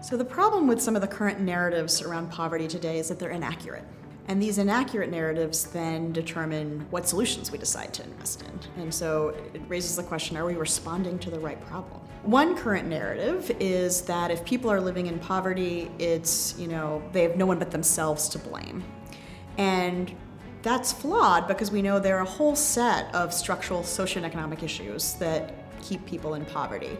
So the problem with some of the current narratives around poverty today is that they're inaccurate. And these inaccurate narratives then determine what solutions we decide to invest in. And so it raises the question, are we responding to the right problem? One current narrative is that if people are living in poverty, it's, they have no one but themselves to blame. And that's flawed because we know there are a whole set of structural socioeconomic issues that keep people in poverty.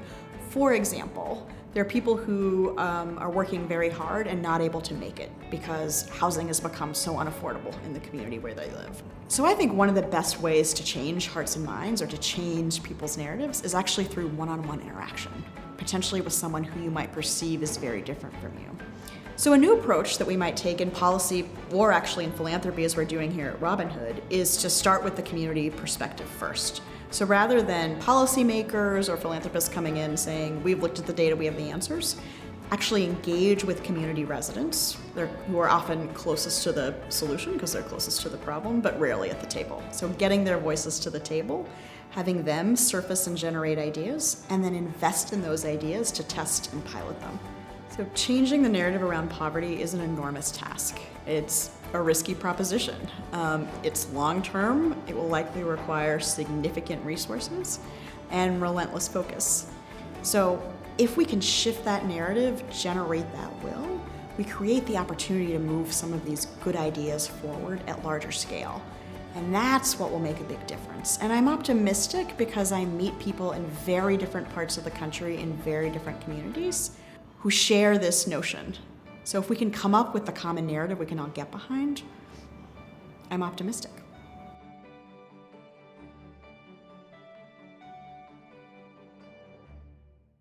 For example, there are people who are working very hard and not able to make it because housing has become so unaffordable in the community where they live. So I think one of the best ways to change hearts and minds or to change people's narratives is actually through one-on-one interaction, potentially with someone who you might perceive as very different from you. So a new approach that we might take in policy, or actually in philanthropy as we're doing here at Robin Hood, is to start with the community perspective first. So rather than policymakers or philanthropists coming in saying, we've looked at the data, we have the answers, actually engage with community residents who are often closest to the solution because they're closest to the problem, but rarely at the table. So getting their voices to the table, having them surface and generate ideas, and then invest in those ideas to test and pilot them. So changing the narrative around poverty is an enormous task. It's a risky proposition. It's long-term. It will likely require significant resources and relentless focus. So if we can shift that narrative, generate that will, we create the opportunity to move some of these good ideas forward at larger scale. And that's what will make a big difference. And I'm optimistic because I meet people in very different parts of the country in very different communities who share this notion. So if we can come up with the common narrative we can all get behind, I'm optimistic.